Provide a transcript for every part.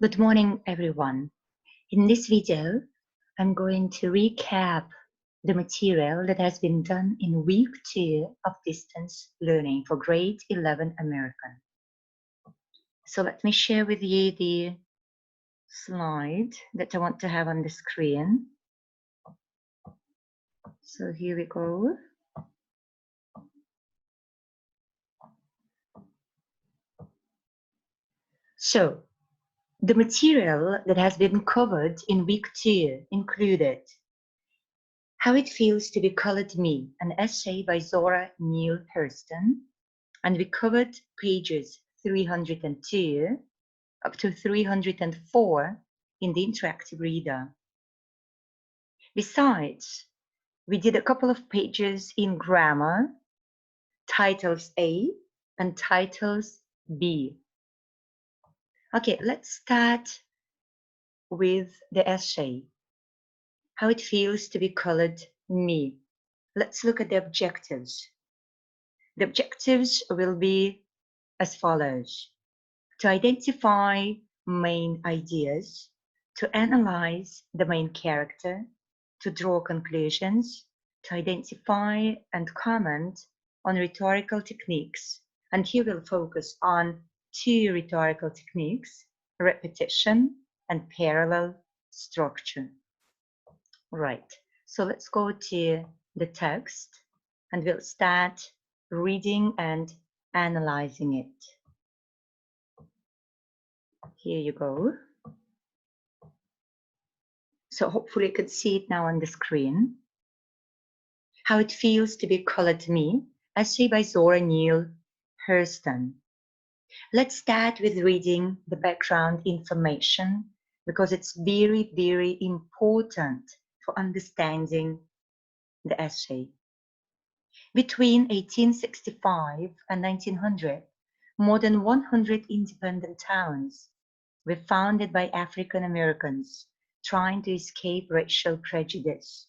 Good morning, everyone. In this video, I'm going to recap the material that has been done in week 2 of distance learning for grade 11 American. So let me share with you the slide that I want to have on the screen. So here we go. So the material that has been covered in week 2 included How It Feels to Be Colored Me, an essay by Zora Neale Hurston, and we covered pages 302 up to 304 in the interactive reader. Besides, we did a couple of pages in grammar, titles A and titles B. Okay, let's start with the essay, How It Feels to Be Colored Me. Let's look at the objectives. The objectives will be as follows: to identify main ideas, to analyze the main character, to draw conclusions, to identify and comment on rhetorical techniques. And here we'll focus on 2 rhetorical techniques, repetition and parallel structure. Right, so let's go to the text and we'll start reading and analyzing it. Here you go. So hopefully you can see it now on the screen. How It Feels to Be Colored Me, essay by Zora Neale Hurston. Let's start with reading the background information because it's very, very important for understanding the essay. Between 1865 and 1900, more than 100 independent towns were founded by African Americans trying to escape racial prejudice.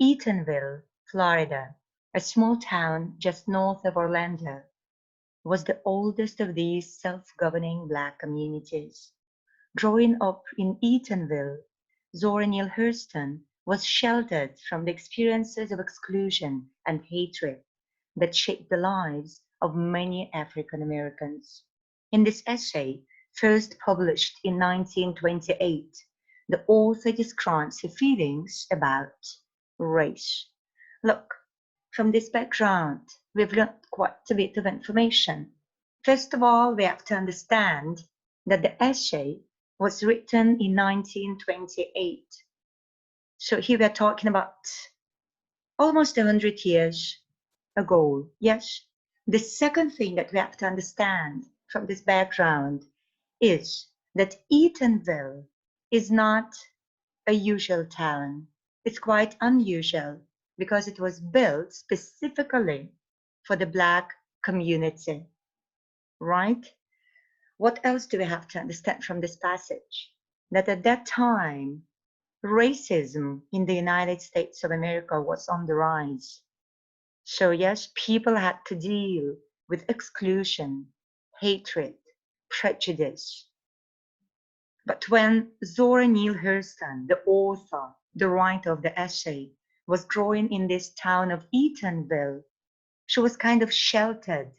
Eatonville, Florida, a small town just north of Orlando, was the oldest of these self-governing Black communities. Growing up in Eatonville, Zora Neale Hurston was sheltered from the experiences of exclusion and hatred that shaped the lives of many African Americans. In this essay, first published in 1928, the author describes her feelings about race. Look, from this background, we've learned quite a bit of information. First of all, we have to understand that the essay was written in 1928. So here we're talking about almost 100 years ago. Yes. The second thing that we have to understand from this background is that Eatonville is not a usual town. It's quite unusual because it was built specifically for the Black community, right? What else do we have to understand from this passage? That at that time, racism in the United States of America was on the rise. So yes, people had to deal with exclusion, hatred, prejudice. But when Zora Neale Hurston, the author, the writer of the essay, was growing in this town of Eatonville, she was kind of sheltered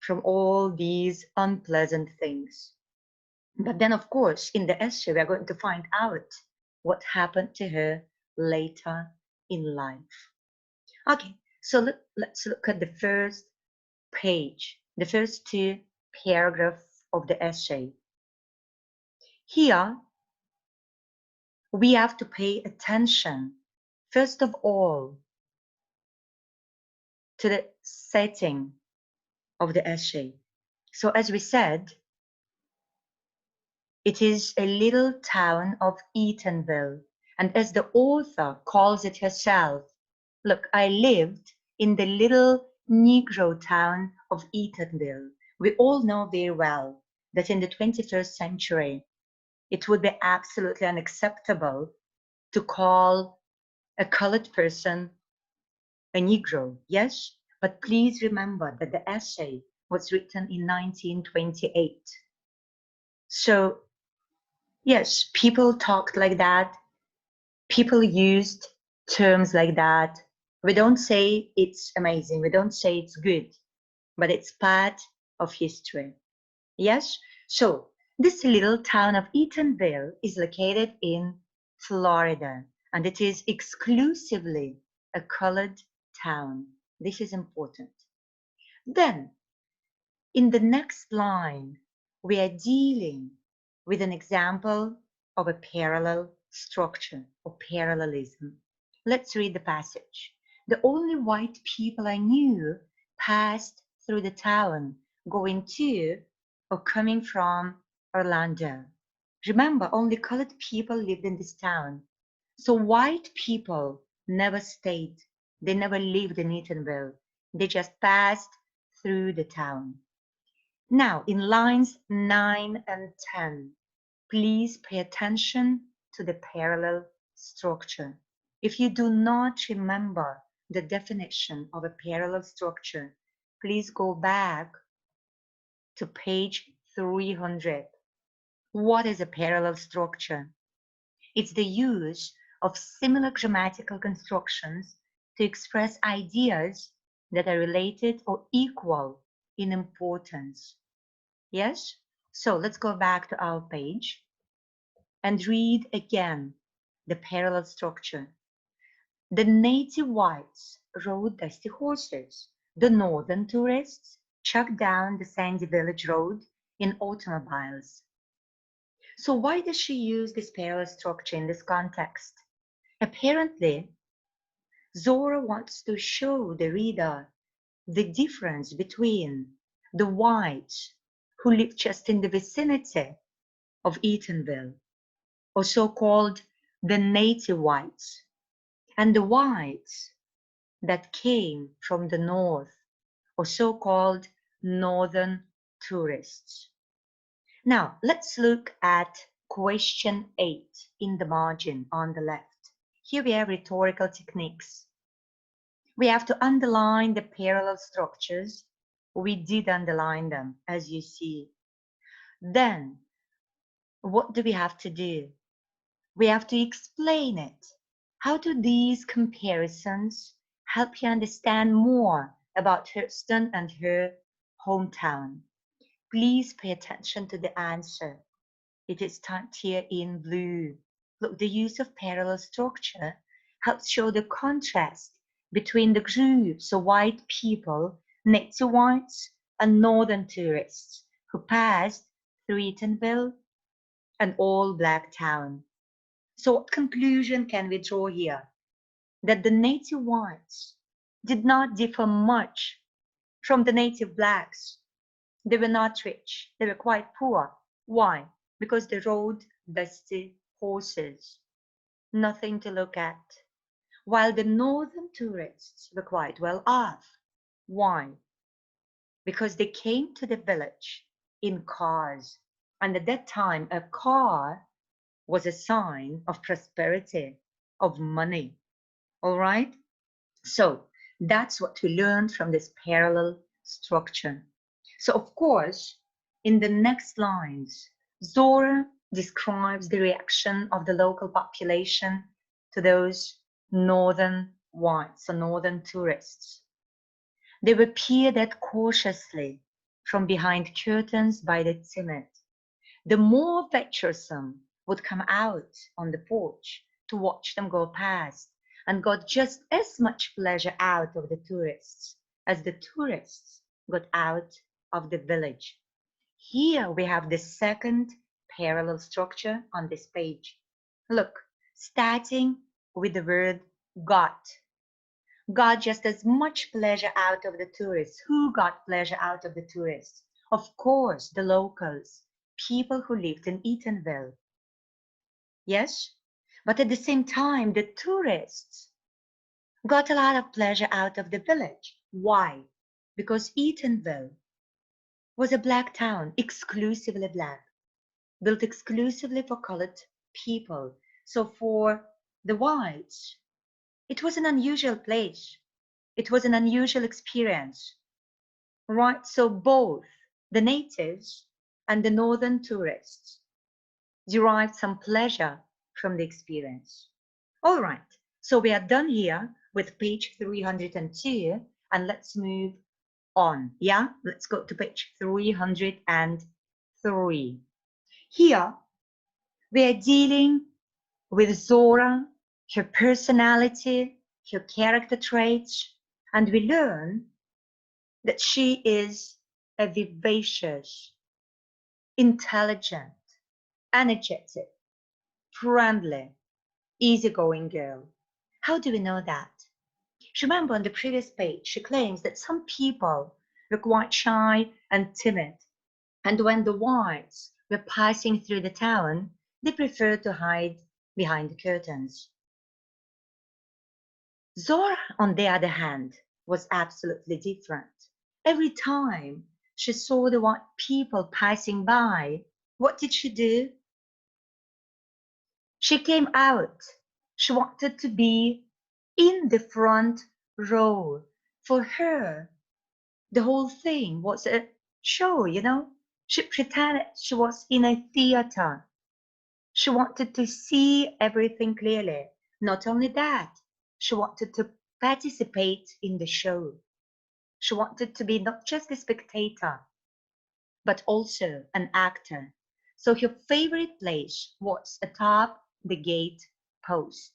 from all these unpleasant things. But then, of course, in the essay, we're going to find out what happened to her later in life. Okay, so let's look at the first page, the first 2 paragraphs of the essay. Here, we have to pay attention, first of all, to the setting of the essay. So as we said, it is a little town of Eatonville. And as the author calls it herself, look, I lived in the little Negro town of Eatonville. We all know very well that in the 21st century, it would be absolutely unacceptable to call a colored person a Negro, yes? But please remember that the essay was written in 1928. So Yes, people talked like that. People used terms like that. We don't say it's amazing. We don't say it's good, but it's part of history. Yes? So, this little town of Eatonville is located in Florida, and it is exclusively a colored town. This is important. Then, in the next line, we are dealing with an example of a parallel structure or parallelism. Let's read the passage. The only white people I knew passed through the town going to or coming from Orlando. Remember, only colored people lived in this town. So white people never stayed. They never lived in Eatonville. They just passed through the town. Now, in lines 9 and 10, please pay attention to the parallel structure. If you do not remember the definition of a parallel structure, please go back to page 300. What is a parallel structure? It's the use of similar grammatical constructions to express ideas that are related or equal in importance. Yes? So let's go back to our page and read again the parallel structure. The native whites rode dusty horses. The northern tourists chucked down the sandy village road in automobiles. So why does she use this parallel structure in this context? Apparently, Zora wants to show the reader the difference between the whites who live just in the vicinity of Eatonville, or so-called the native whites, and the whites that came from the north, or so-called northern tourists. Now, let's look at question 8 in the margin on the left. Here we have rhetorical techniques. We have to underline the parallel structures. We did underline them, as you see. Then, what do we have to do? We have to explain it. How do these comparisons help you understand more about Houston and her hometown? Please pay attention to the answer. It is typed here in blue. Look, the use of parallel structure helps show the contrast between the groups of white people, native whites, and northern tourists who passed through Eatonville, an all-black town. So what conclusion can we draw here? That the native whites did not differ much from the native blacks. They were not rich. They were quite poor. Why? Because they rode dusty horses. Nothing to look at. While the northern tourists were quite well off. Why? Because they came to the village in cars. And at that time, a car was a sign of prosperity, of money. All right? So that's what we learned from this parallel structure. So of course, in the next lines, Zora describes the reaction of the local population to those northern whites or northern tourists. They were peered at cautiously from behind curtains by the timid. The more venturesome would come out on the porch to watch them go past and got just as much pleasure out of the tourists as the tourists got out of the village. Here we have the second parallel structure on this page. Look, starting with the word got. Got just as much pleasure out of the tourists. Who got pleasure out of the tourists? Of course, the locals, people who lived in Eatonville. Yes? But at the same time, the tourists got a lot of pleasure out of the village. Why? Because Eatonville was a black town, exclusively black, built exclusively for colored people. So for the whites, it was an unusual place. It was an unusual experience, right? So both the natives and the northern tourists derived some pleasure from the experience. All right, so we are done here with page 302, and let's move on. Yeah, let's go to page 303. Here, we are dealing with Zora, her personality, her character traits, and we learn that she is a vivacious, intelligent, energetic, friendly, easygoing girl. How do we know that? Remember on the previous page, she claims that some people were quite shy and timid, and when the whites were passing through the town, they preferred to hide behind the curtains. Zora, on the other hand, was absolutely different. Every time she saw the white people passing by, what did she do? She came out. She wanted to be in the front row. For her, the whole thing was a show, you know? She pretended she was in a theater. She wanted to see everything clearly. Not only that, she wanted to participate in the show. She wanted to be not just a spectator, but also an actor. So her favorite place was atop the gate post,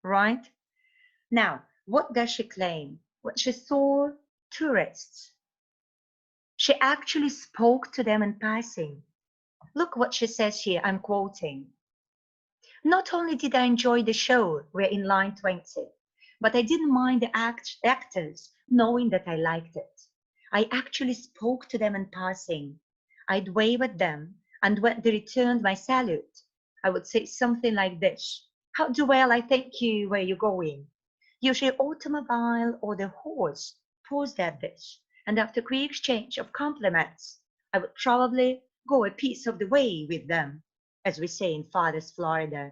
right? Now, what does she claim? When she saw tourists, she actually spoke to them in passing. Look what she says here, I'm quoting. Not only did I enjoy the show, we're in line 20, but I didn't mind the actors knowing that I liked it. I actually spoke to them in passing. I'd wave at them, and when they returned my salute, I would say something like this. How do well, I thank you, where you going? Usually automobile or the horse paused at this, and after quick exchange of compliments, I would probably go a piece of the way with them, as we say in Father's Florida.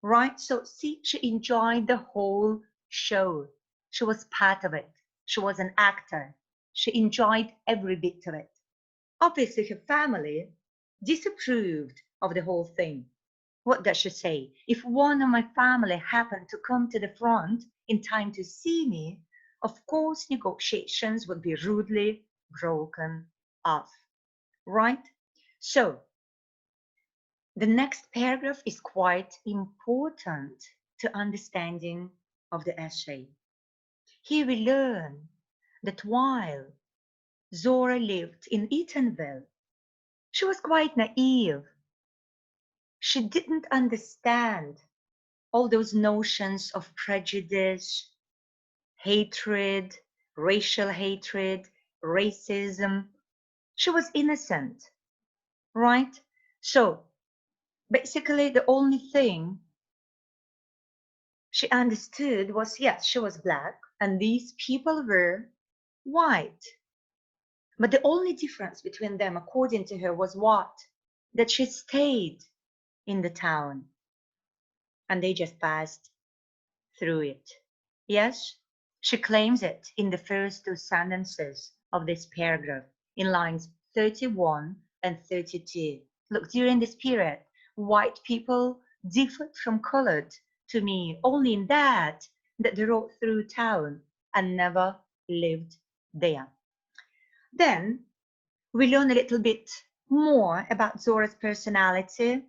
Right? So see, she enjoyed the whole show. She was part of it. She was an actor. She enjoyed every bit of it. Obviously, her family disapproved of the whole thing. What does she say? If one of my family happened to come to the front in time to see me, of course negotiations would be rudely broken off. Right? So the next paragraph is quite important to understanding of the essay. Here we learn that while Zora lived in Eatonville, she was quite naive. She didn't understand all those notions of prejudice, hatred, racial hatred, racism. She was innocent, right? So basically, the only thing she understood was yes, she was black, and these people were white. But the only difference between them, according to her, was what? That she stayed in the town and they just passed through it. Yes, she claims it in the first two sentences of this paragraph, in lines 31 and 32. Look, during this period, white people differed from colored to me only in that they rode through town and never lived there. Then we learn a little bit more about Zora's personality.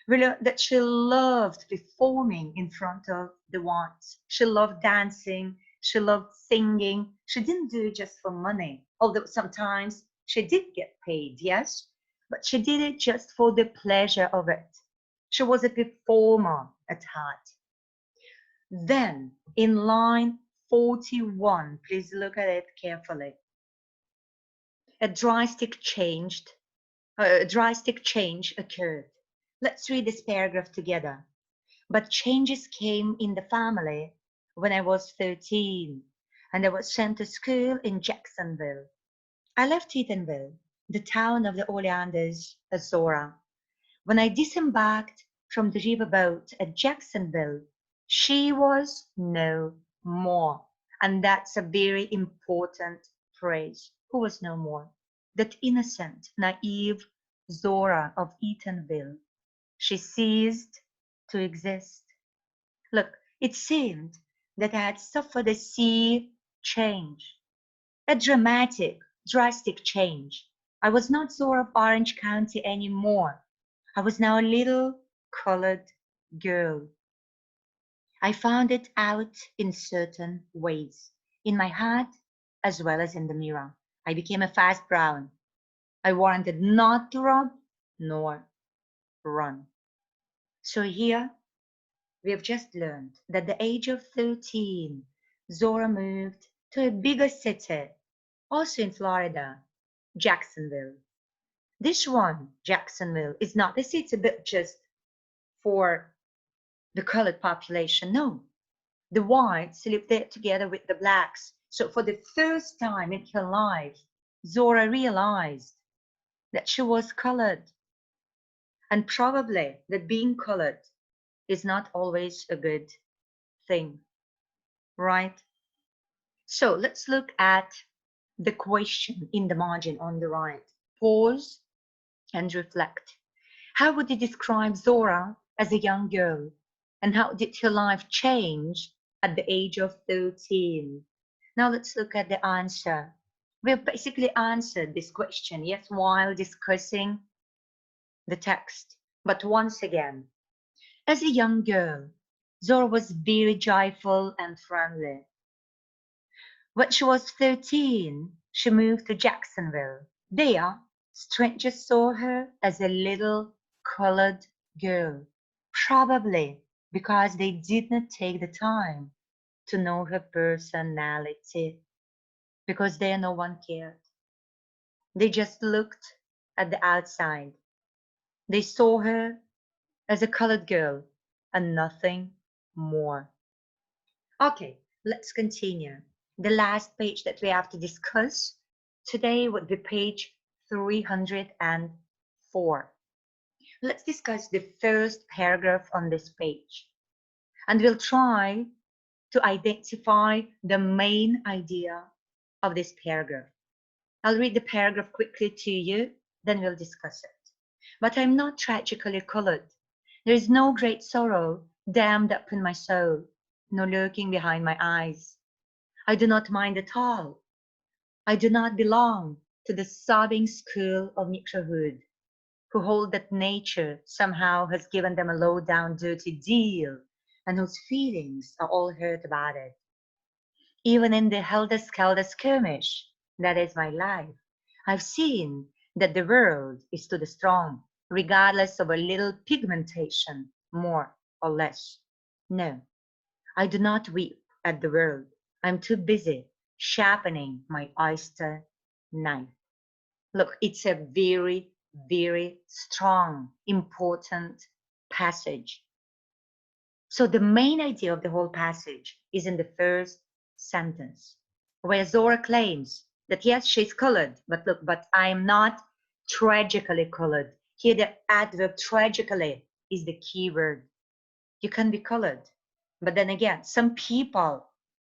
We learned that she loved performing in front of the ones. She loved dancing. She loved singing. She didn't do it just for money, although sometimes she did get paid, yes, but she did it just for the pleasure of it. She was a performer at heart. Then, in line 41, please look at it carefully. A drastic change occurred. Let's read this paragraph together. But changes came in the family when I was 13 and I was sent to school in Jacksonville. I left Eatonville, the town of the Oleanders, Azora. When I disembarked from the riverboat at Jacksonville, she was no more. And that's a very important phrase. Who was no more? That innocent, naive Zora of Eatonville She ceased to exist. Look, it seemed that I had suffered a sea change, a drastic change. I was not Zora of Orange County anymore. I was now a little colored girl. I found it out in certain ways, in my heart as well as in the mirror. I became a fast brown. I wanted not to rob nor run. So here we have just learned that at the age of 13, Zora moved to a bigger city, also in Florida, Jacksonville. This one, Jacksonville, is not a city built just for the colored population. No, the whites lived there together with the blacks. So for the first time in her life, Zora realized that she was colored, and probably that being colored is not always a good thing, right? So let's look at the question in the margin on the right. Pause and reflect. How would you describe Zora as a young girl? And how did her life change at the age of 13? Now let's look at the answer. We have basically answered this question, yes, while discussing the text. But once again, as a young girl, Zora was very joyful and friendly. When she was 13, she moved to Jacksonville. There, strangers saw her as a little colored girl, probably because they did not take the time to know her personality, because there no one cared. They just looked at the outside. They saw her as a colored girl and nothing more. Okay, let's continue. The last page that we have to discuss today would be page 304. Let's discuss the first paragraph on this page, and we'll try to identify the main idea of this paragraph. I'll read the paragraph quickly to you, then we'll discuss it. But I'm not tragically colored. There is no great sorrow dammed up in my soul, no lurking behind my eyes. I do not mind at all. I do not belong to the sobbing school of Negrohood, who hold that nature somehow has given them a low-down, dirty deal, and whose feelings are all hurt about it. Even in the helter-skelter skirmish that is my life, I've seen that the world is to the strong, regardless of a little pigmentation, more or less. No, I do not weep at the world. I'm too busy sharpening my oyster knife. Look, it's a very, very strong, important passage. So the main idea of the whole passage is in the first sentence, where Zora claims that yes, she's colored, but look, but I'm not tragically colored. Here the adverb tragically is the key word. You can be colored, but then again, some people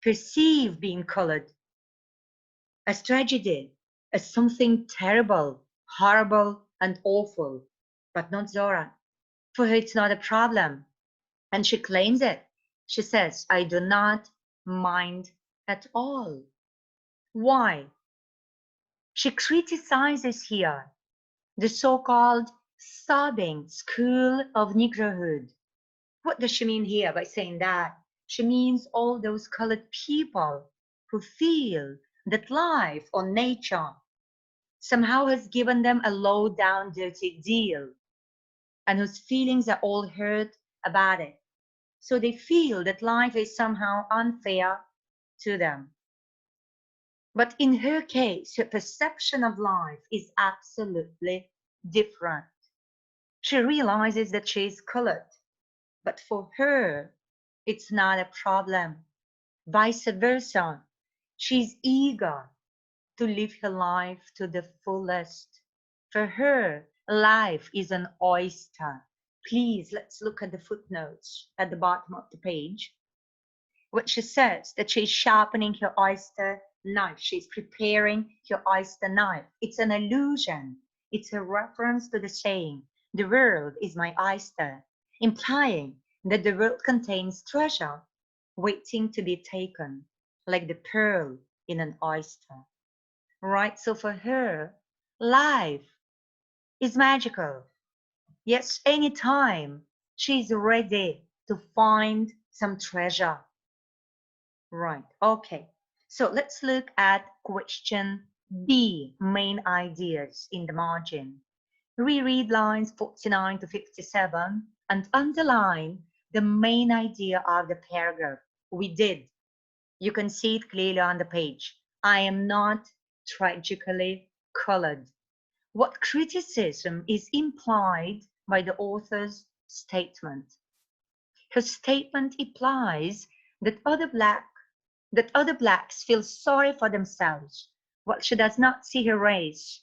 perceive being colored as tragedy, as something terrible, horrible, and awful. But not Zora. For her, it's not a problem. And she claims it. She says, I do not mind at all. Why? She criticizes here the so-called sobbing school of Negrohood. What does she mean here by saying that? She means all those colored people who feel that life or nature somehow has given them a low-down, dirty deal, and whose feelings are all hurt about it. So they feel that life is somehow unfair to them. But in her case, her perception of life is absolutely different. She realizes that she is colored, but for her, it's not a problem. Vice versa, she's eager to live her life to the fullest. For her, life is an oyster. Please, let's look at the footnotes at the bottom of the page, which she says that she's sharpening her oyster knife. She's preparing her oyster knife. It's an allusion. It's a reference to the saying The world is my oyster, implying that the world contains treasure waiting to be taken, like the pearl in an oyster. Right? So for her, life is magical. Yes, anytime she's ready to find some treasure. Right. Okay. So let's look at question B, main ideas in the margin. Reread lines 49 to 57 and underline the main idea of the paragraph. We did. You can see it clearly on the page. I am not tragically colored. What criticism is implied by the author's statement? Her statement implies that other blacks feel sorry for themselves, while she does not see her race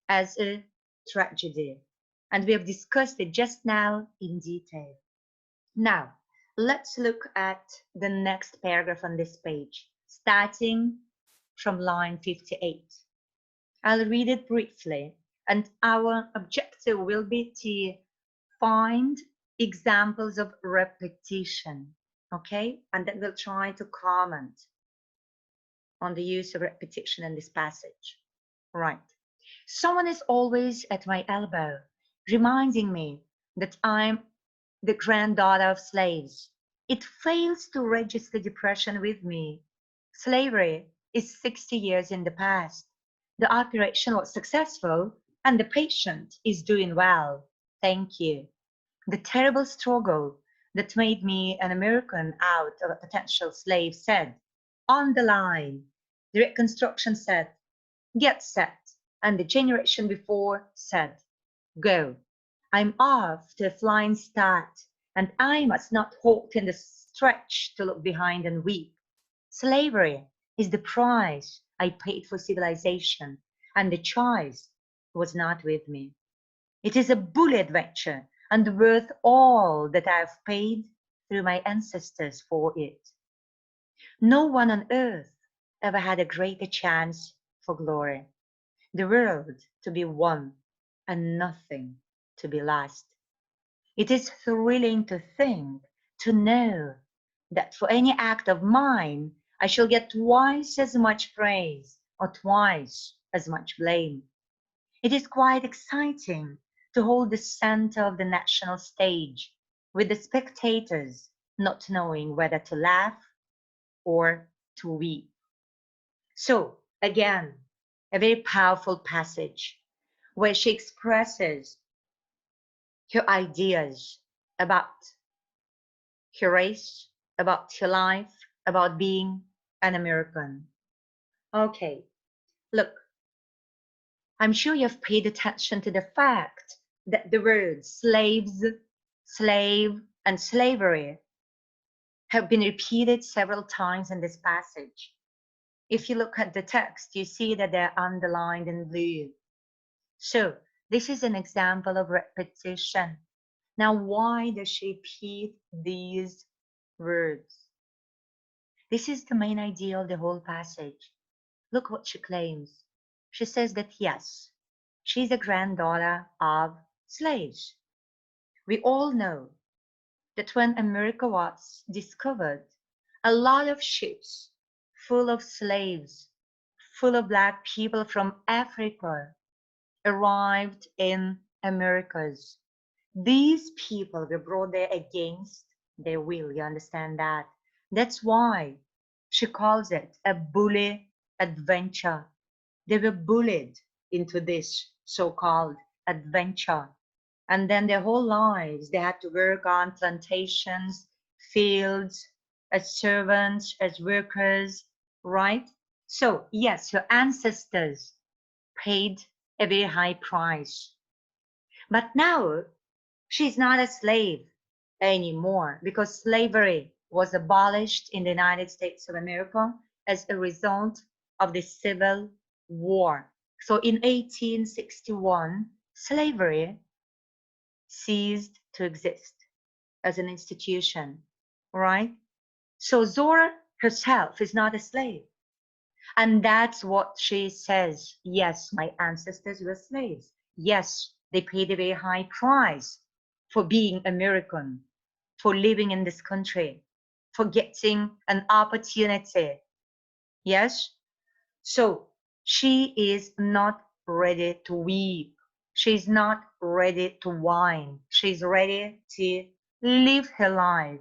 as a tragedy. And we have discussed it just now in detail. Now, let's look at the next paragraph on this page, starting from line 58. I'll read it briefly, and our objective will be to find examples of repetition, okay? And then we'll try to comment on the use of repetition in this passage. Right. Someone is always at my elbow, reminding me that I'm the granddaughter of slaves. It fails to register depression with me. Slavery is 60 years in the past. The operation was successful and the patient is doing well. Thank you. The terrible struggle that made me an American out of a potential slave said, on the line. The Reconstruction said, get set. And the generation before said, go. I'm off to a flying start, and I must not halt in the stretch to look behind and weep. Slavery is the price I paid for civilization, and the choice was not with me. It is a bully adventure and worth all that I have paid through my ancestors for it. No one on earth ever had a greater chance for glory. The world to be won and nothing to be lost. It is thrilling to think, to know that for any act of mine, I shall get twice as much praise or twice as much blame. It is quite exciting to hold the center of the national stage with the spectators not knowing whether to laugh or to weep. So, again, a very powerful passage where she expresses her ideas about her race, about her life, about being an American. Okay, look, I'm sure you've paid attention to the fact that the words slaves, slave, and slavery have been repeated several times in this passage. If you look at the text, you see that they're underlined in blue. So this is an example of repetition. Now, why does she repeat these words? This is the main idea of the whole passage. Look what she claims. She says that yes, she's a granddaughter of slaves. We all know that when America was discovered, a lot of ships full of slaves, full of black people from Africa arrived in Americas. These people were brought there against their will. You understand that? That's why she calls it a bully adventure. They were bullied into this so-called adventure. And then their whole lives, they had to work on plantations, fields, as servants, as workers, right? So, yes, your ancestors paid a very high price. But now she's not a slave anymore because slavery was abolished in the United States of America as a result of the Civil War. So in 1861, slavery ceased to exist as an institution, right? So Zora herself is not a slave. And that's what she says. Yes, my ancestors were slaves. Yes, They paid a very high price for being American, for living in this country, for getting an opportunity. Yes? So she is not ready to weep. She's not ready to whine. She's ready to live her life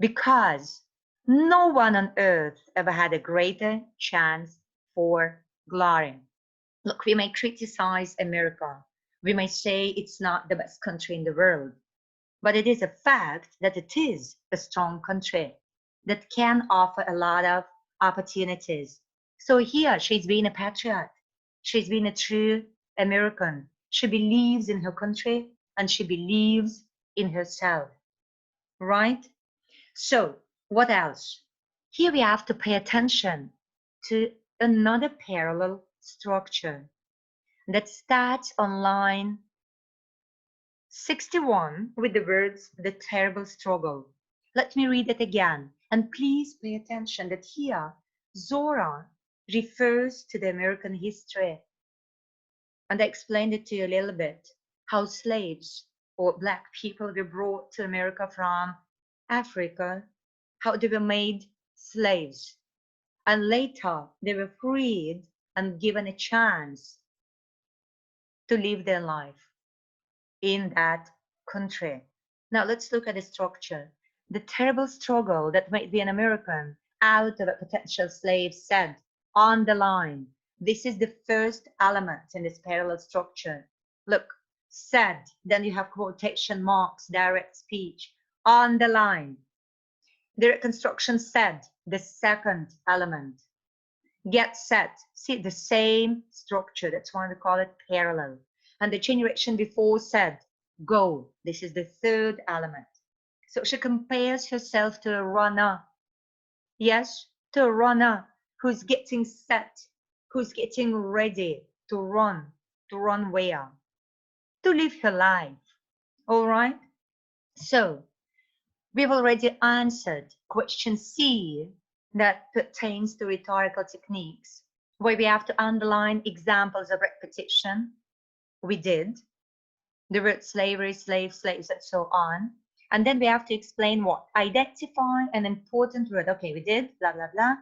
because no one on earth ever had a greater chance for glory. Look, we may criticize America. We may say it's not the best country in the world, but it is a fact that it is a strong country that can offer a lot of opportunities. So here, she's been a patriot. She's been a true American. She believes in her country and she believes in herself, right? So, what else? Here we have to pay attention to another parallel structure that starts on line 61 with the words "the terrible struggle." Let me read it again, and please pay attention that here Zora refers to the American history. And I explained it to you a little bit, how slaves or black people were brought to America from Africa, how they were made slaves, and later they were freed and given a chance to live their life in that country. Now let's look at the structure. The terrible struggle that made the American out of a potential slave said on the line. This is the first element in this parallel structure. Look, said, then you have quotation marks, direct speech, on the line. The reconstruction said, the second element. Get set, see the same structure, that's why we call it parallel. And the chain reaction before said, go, this is the third element. So she compares herself to a runner. Yes, to a runner who's getting set, who's getting ready to run where? To live her life. All right? So we've already answered question C that pertains to rhetorical techniques, where we have to underline examples of repetition. We did. The word slavery, slave, slaves, and so on. And then we have to explain what? Identify an important word. Okay, we did, blah, blah, blah.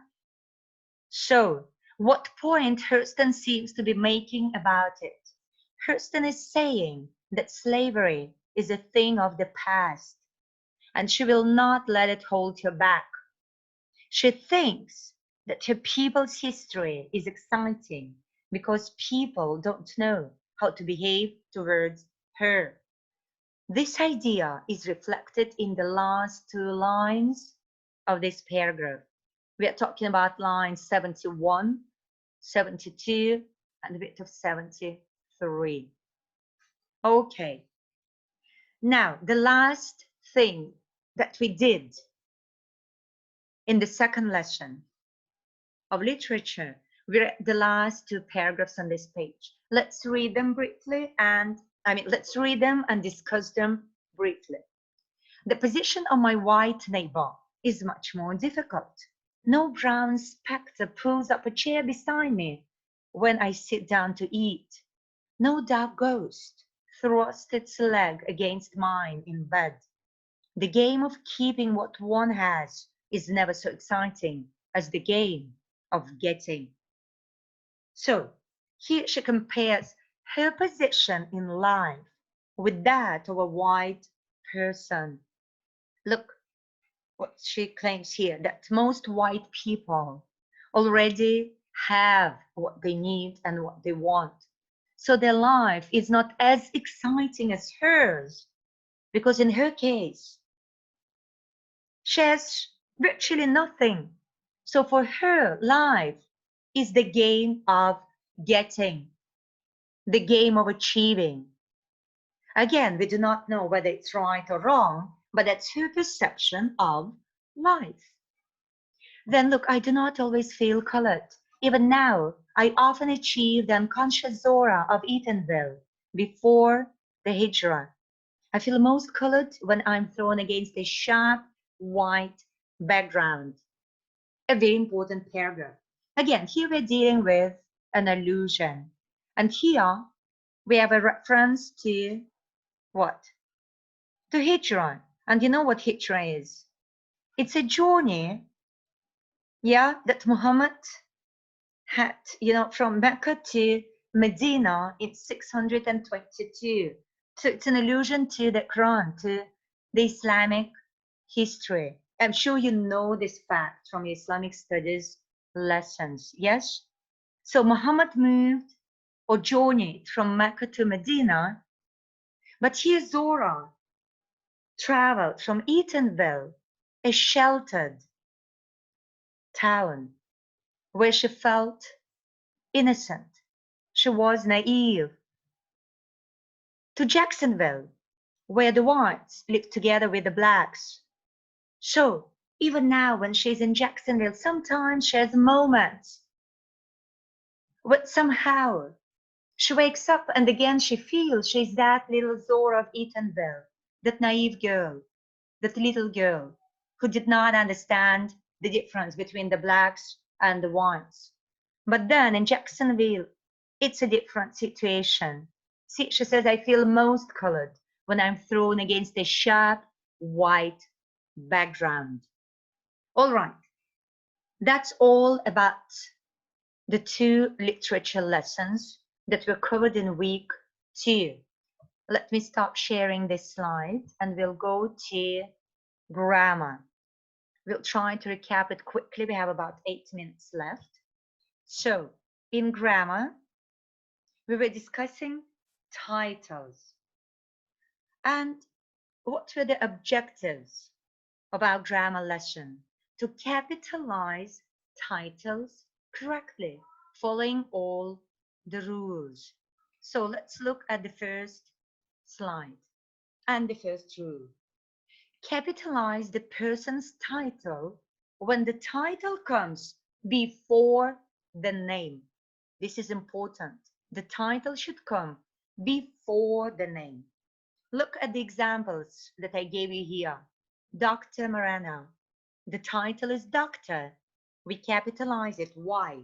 So, what point Hurston seems to be making about it? Hurston is saying that slavery is a thing of the past, and she will not let it hold her back. She thinks that her people's history is exciting because people don't know how to behave towards her. This idea is reflected in the last two lines of this paragraph. We are talking about lines 71, 72, and a bit of 73. Okay. Now, the last thing that we did in the second lesson of literature, we read the last two paragraphs on this page. Let's read them briefly let's read them and discuss them briefly. The position of my white neighbor is much more difficult. No brown spectre pulls up a chair beside me when I sit down to eat. No dark ghost thrusts its leg against mine in bed. The game of keeping what one has is never so exciting as the game of getting. So here she compares her position in life with that of a white person. Look what she claims here, that most white people already have what they need and what they want. So their life is not as exciting as hers, because in her case, she has virtually nothing. So for her, life is the game of getting, the game of achieving. Again, we do not know whether it's right or wrong, but that's her perception of life. Then look, I do not always feel colored. Even now, I often achieve the unconscious Zora of Eatonville before the Hijra. I feel most colored when I'm thrown against a sharp white background. A very important paragraph. Again, here we're dealing with an allusion. And here We have a reference to what? To Hijra. And you know what Hijra is? It's a journey, yeah, that Muhammad had, from Mecca to Medina in 622. So it's an allusion to the Quran, to the Islamic history. I'm sure you know this fact from your Islamic studies lessons, yes? So Muhammad moved or journeyed from Mecca to Medina, but here Zora traveled from Eatonville, a sheltered town where she felt innocent. She was naive, to Jacksonville, where the whites lived together with the blacks. So even now, when she's in Jacksonville, sometimes she has moments, but somehow she wakes up and again she feels she's that little Zora of Eatonville, that naive girl, that little girl who did not understand the difference between the blacks and the whites. But then in Jacksonville, it's a different situation. See, she says, I feel most colored when I'm thrown against a sharp white background. All right, that's all about the two literature lessons that were covered in week 2. Let me stop sharing this slide and we'll go to grammar. We'll try to recap it quickly. We have about 8 minutes left. So in grammar, we were discussing titles and what were the objectives of our grammar lesson? To capitalize titles correctly, following all the rules. So let's look at the first slide and the first rule. Capitalize the person's title when the title comes before the name. This is important. The title should come before the name. Look at the examples that I gave you here. Dr. Moreno. The title is Doctor. We capitalize it. Why?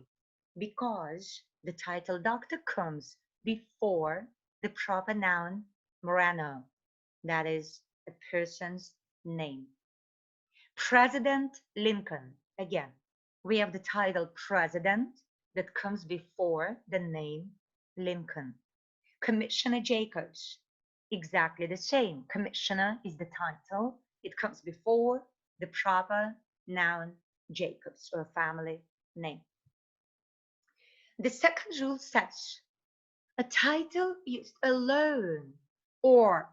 Because the title Doctor comes before the proper noun Moreno. That is a person's name. President Lincoln. Again, we have the title President that comes before the name Lincoln. Commissioner Jacobs. Exactly the same. Commissioner is the title. It comes before the proper noun Jacobs or family name. The second rule says a title used alone or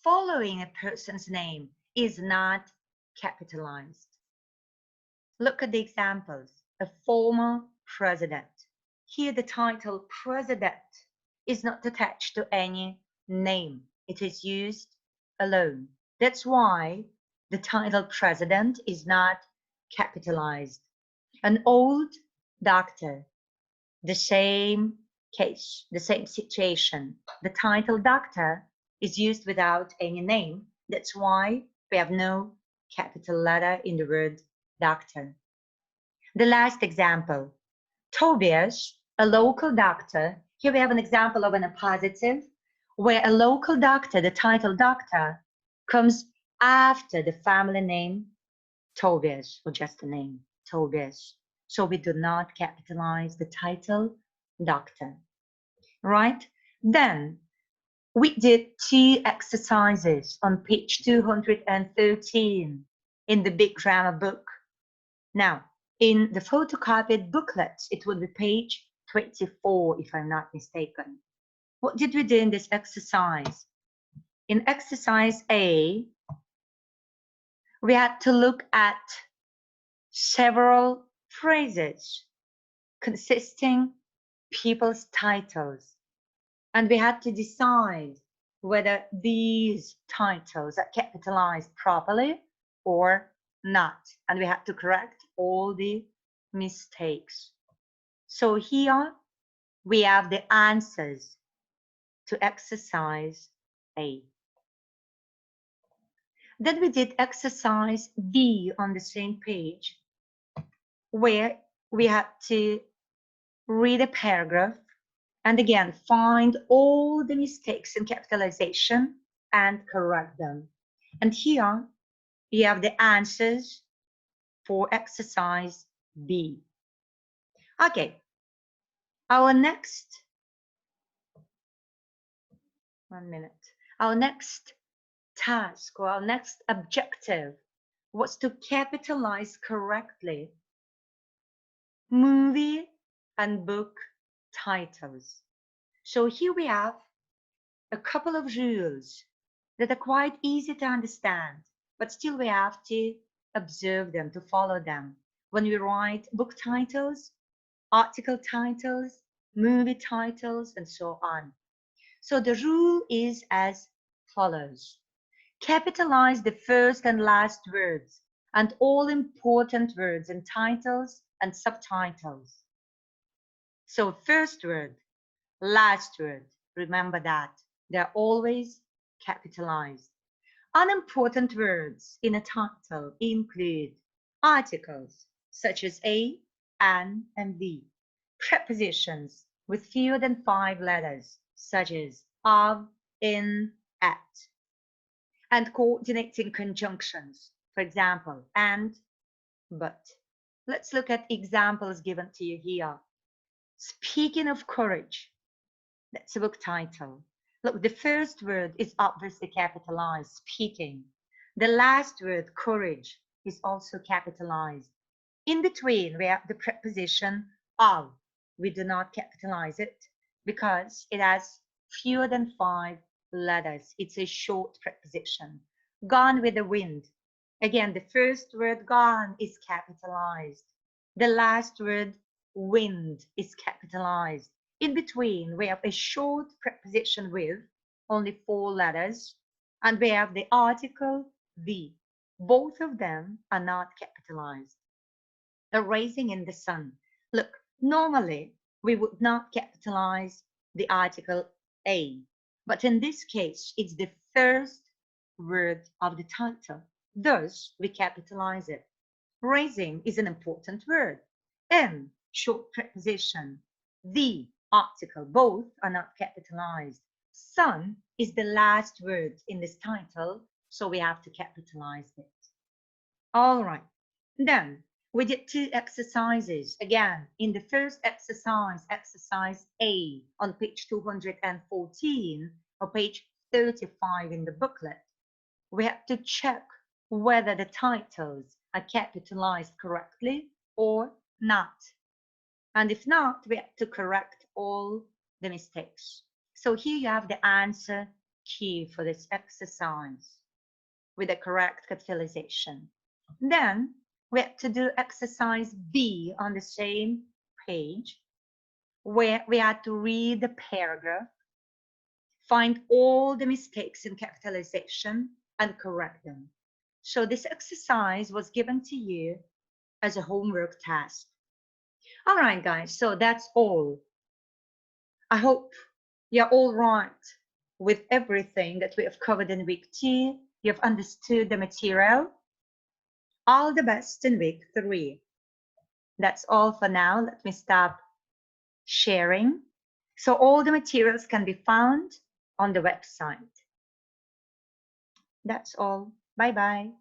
following a person's name is not capitalized. Look at the examples. A former president. Here the title president is not attached to any name. It is used alone. That's why the title president is not capitalized. An old doctor, the same case, the same situation. The title doctor is used without any name. That's why we have no capital letter in the word doctor. The last example, Tobias, a local doctor. Here we have an example of an appositive where a local doctor, the title doctor, comes after the family name Tobias, or just the name Tobias. So we do not capitalize the title doctor, right? Then we did 2 exercises on page 213 in the big grammar book. Now, in the photocopied booklets, it would be page 24, if I'm not mistaken. What did we do in this exercise? In exercise A, we had to look at several phrases consisting people's titles. And we had to decide whether these titles are capitalized properly or not. And we had to correct all the mistakes. So here we have the answers to exercise A. Then we did exercise B on the same page, where we had to read a paragraph And again, find all the mistakes in capitalization and correct them. And here you have the answers for exercise B. Okay, our next, 1 minute, our next task or our next objective was to capitalize correctly movie and book titles. So here we have a couple of rules that are quite easy to understand, but still we have to observe them, to follow them. When we write book titles, article titles, movie titles, and so on. So the rule is as follows. Capitalize the first and last words and all important words in titles and subtitles. So first word, last word, remember that. They're always capitalized. Unimportant words in a title include articles such as a, an, and the. Prepositions with fewer than 5 letters such as of, in, at. And coordinating conjunctions, for example, and, but. Let's look at examples given to you here. Speaking of courage, that's a book title. Look, the first word is obviously capitalized, speaking. The last word, courage, is also capitalized. In between, we have the preposition of. We do not capitalize it because it has fewer than 5 letters. It's a short preposition. Gone with the wind. Again, the first word gone is capitalized. The last word wind is capitalized. In between, we have a short preposition with only 4 letters, and we have the article the. Both of them are not capitalized. The rising in the sun. Look, normally we would not capitalize the article a, but in this case, it's the first word of the title. Thus, we capitalize it. Rising is an important word. In, short preposition. The article, both are not capitalized. Sun is the last word in this title, so we have to capitalize it. All right. Then we did 2 exercises. Again, in the first exercise, exercise A on page 214 or page 35 in the booklet, we have to check whether the titles are capitalized correctly or not. And if not, we have to correct all the mistakes. So here you have the answer key for this exercise with the correct capitalization. Then we have to do exercise B on the same page, where we had to read the paragraph, find all the mistakes in capitalization, and correct them. So this exercise was given to you as a homework task. All right, guys, so that's all. I hope you're all right with everything that we have covered in week 2. You've understood the material. All the best in week 3. That's all for now. Let me stop sharing. So all the materials can be found on the website. That's all. Bye-bye.